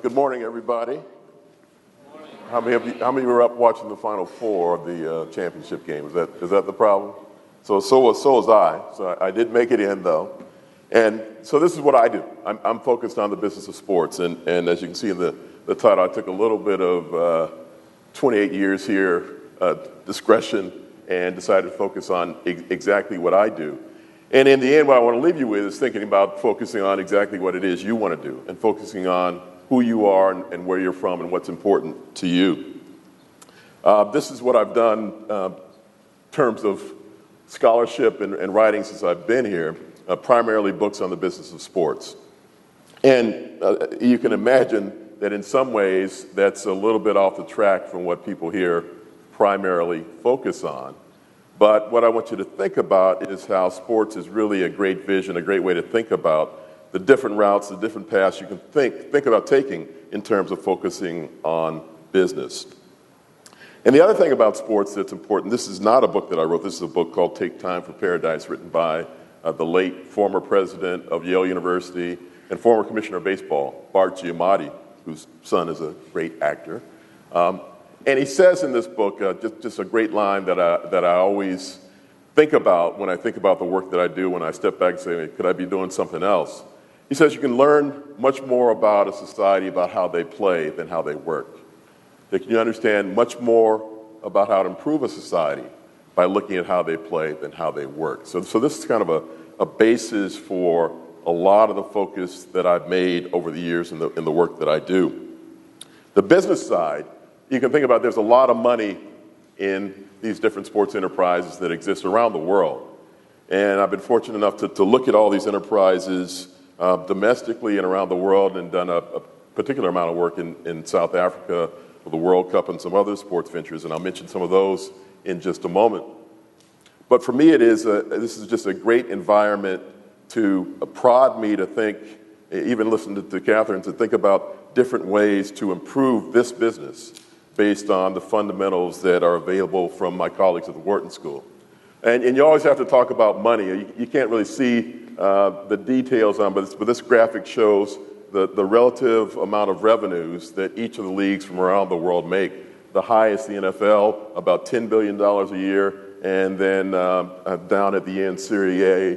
Good morning, everybody. How many of you were up watching the Final Four of the championship game? Is that the problem? So was I. So I did make it in, though. And so this is what I do. I'm focused on the business of sports. And as you can see in the title, I took a little bit of 28 years here, discretion, and decided to focus on exactly what I do. And in the end, what I want to leave you with is thinking about focusing on exactly what it is you want to do and focusing on who you are and where you're from and what's important to you. This is what I've done in terms of scholarship and writing since I've been here, primarily books on the business of sports. And you can imagine that in some ways that's a little bit off the track from what people here primarily focus on. But what I want you to think about is how sports is really a great vision, a great way to think about the different routes, the different paths you can think about taking in terms of focusing on business. And the other thing about sports that's important, this is not a book that I wrote, this is a book called Take Time for Paradise, written by the late former president of Yale University and former commissioner of baseball, Bart Giamatti, whose son is a great actor. And he says in this book, just a great line that I always think about when I think about the work that I do, when I step back and say, could I be doing something else? He says you can learn much more about a society, about how they play, than how they work. That you understand much more about how to improve a society by looking at how they play than how they work. So this is kind of a basis for a lot of the focus that I've made over the years in the work that I do. The business side, you can think about there's a lot of money in these different sports enterprises that exist around the world. And I've been fortunate enough to look at all these enterprises domestically and around the world, and done a particular amount of work in South Africa for the World Cup and some other sports ventures, and I'll mention some of those in just a moment. But for me, this is just a great environment to prod me to think, even listen to Catherine, to think about different ways to improve this business based on the fundamentals that are available from my colleagues at the Wharton School. And you always have to talk about money. You can't really see the details on, but this graphic shows the relative amount of revenues that each of the leagues from around the world make. The highest, the NFL, about $10 billion a year, and then down at the end, Serie A,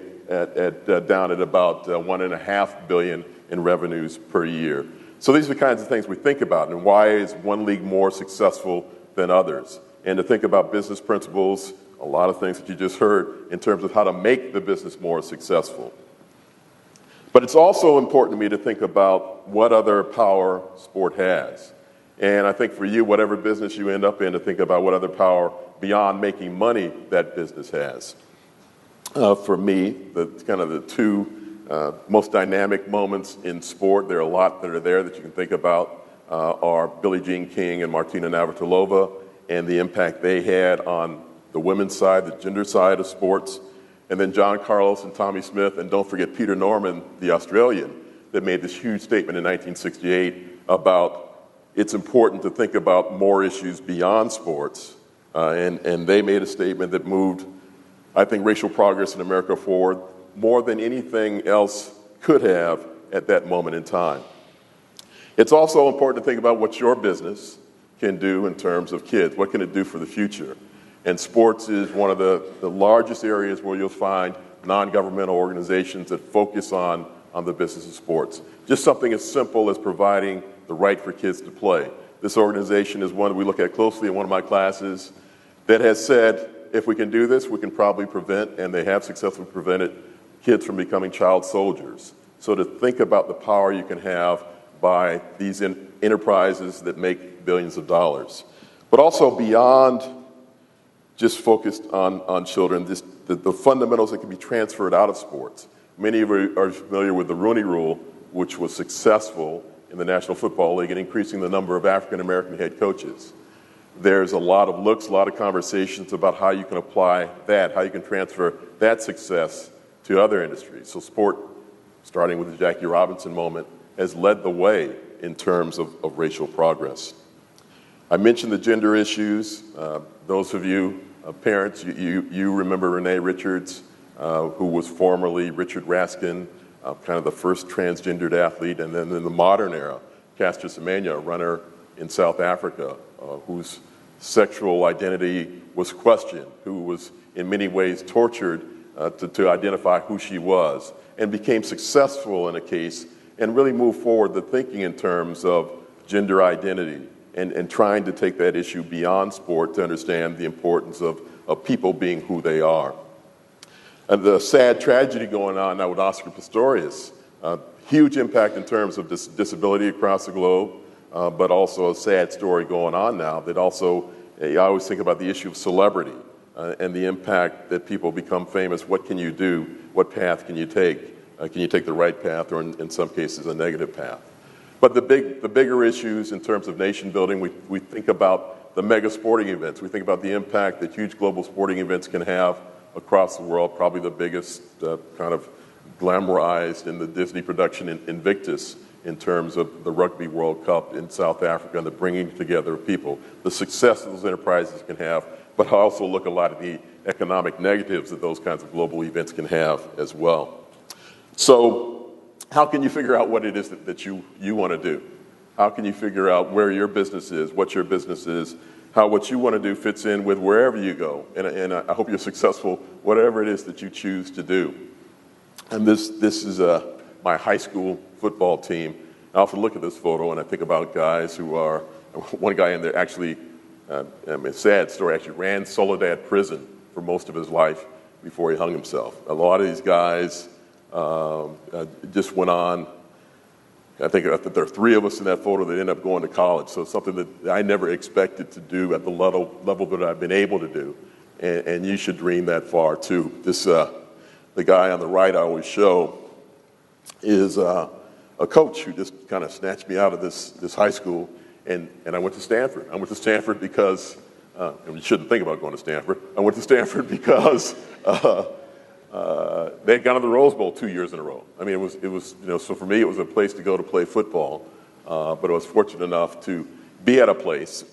down at about $1.5 billion in revenues per year. So these are the kinds of things we think about, and why is one league more successful than others? And to think about business principles, a lot of things that you just heard in terms of how to make the business more successful. But it's also important to me to think about what other power sport has. And I think for you, whatever business you end up in, to think about what other power beyond making money that business has. For me, the two most dynamic moments in sport, there are a lot that are there that you can think about, are Billie Jean King and Martina Navratilova, and the impact they had on the women's side, the gender side of sports. And then John Carlos and Tommy Smith, and don't forget Peter Norman, the Australian, that made this huge statement in 1968 about it's important to think about more issues beyond sports. And they made a statement that moved, I think, racial progress in America forward more than anything else could have at that moment in time. It's also important to think about what your business can do in terms of kids. What can it do for the future? And sports is one of the largest areas where you'll find non-governmental organizations that focus on the business of sports. Just something as simple as providing the right for kids to play. This organization is one we look at closely in one of my classes that has said, if we can do this, we can probably prevent, and they have successfully prevented, kids from becoming child soldiers. So to think about the power you can have by these enterprises that make billions of dollars. But also beyond just focused on children, the fundamentals that can be transferred out of sports. Many of you are familiar with the Rooney Rule, which was successful in the National Football League in increasing the number of African-American head coaches. There's a lot of looks, a lot of conversations about how you can apply that, how you can transfer that success to other industries. So sport, starting with the Jackie Robinson moment, has led the way in terms of racial progress. I mentioned the gender issues. Those of you parents, you remember Renee Richards, who was formerly Richard Raskin, kind of the first transgendered athlete, and then in the modern era, Caster Semenya, a runner in South Africa, whose sexual identity was questioned, who was in many ways tortured to identify who she was, and became successful in a case and really moved forward the thinking in terms of gender identity and trying to take that issue beyond sport to understand the importance of people being who they are. And the sad tragedy going on now with Oscar Pistorius, huge impact in terms of disability across the globe, but also a sad story going on now that also, I always think about the issue of celebrity and the impact that people become famous. What can you do? What path can you take? Can you take the right path or in some cases a negative path? But the bigger issues in terms of nation building, we think about the mega sporting events. We think about the impact that huge global sporting events can have across the world, probably the biggest kind of glamorized in the Disney production Invictus in terms of the Rugby World Cup in South Africa and the bringing together of people. The success those enterprises can have, but I also look at a lot of the economic negatives that those kinds of global events can have as well. So how can you figure out what it is that you want to do? How can you figure out where your business is, what your business is, how what you want to do fits in with wherever you go? And I hope you're successful, whatever it is that you choose to do. And this is my high school football team. I often look at this photo and I think about guys who are, one guy in there actually, a sad story, actually ran Soledad prison for most of his life before he hung himself. A lot of these guys just went on. I think there are three of us in that photo that end up going to college. So it's something that I never expected to do at the level that I've been able to do. And you should dream that far too. The guy on the right I always show is a coach who just kind of snatched me out of this high school. And I went to Stanford. I went to Stanford because, and you shouldn't think about going to Stanford. I went to Stanford because they had gone to the Rose Bowl 2 years in a row. I mean, it was so for me, it was a place to go to play football. But I was fortunate enough to be at a place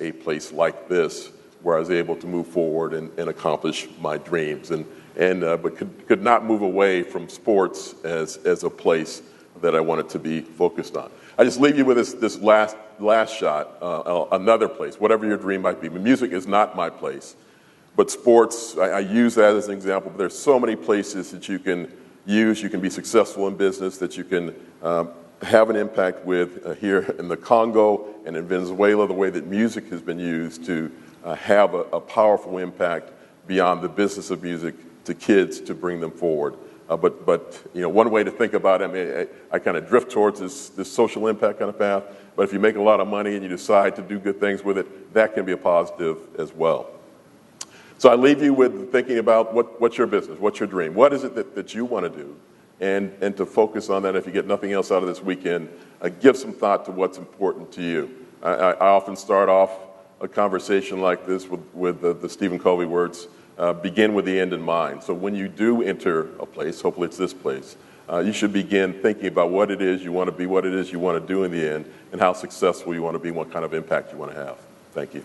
like this, where I was able to move forward and accomplish my dreams, but could not move away from sports as a place that I wanted to be focused on. I just leave you with this last shot, another place, whatever your dream might be. Music is not my place. But sports, I use that as an example, but there's so many places that you can use. You can be successful in business, that you can have an impact with here in the Congo and in Venezuela, the way that music has been used to have a powerful impact beyond the business of music to kids to bring them forward. But one way to think about it, I kind of drift towards this social impact kind of path, but if you make a lot of money and you decide to do good things with it, that can be a positive as well. So I leave you with thinking about what's your business, what's your dream, what is it that you want to do, and to focus on that. If you get nothing else out of this weekend, give some thought to what's important to you. I often start off a conversation like this with the Stephen Covey words, begin with the end in mind. So when you do enter a place, hopefully it's this place, you should begin thinking about what it is you want to be, what it is you want to do in the end, and how successful you want to be, what kind of impact you want to have. Thank you.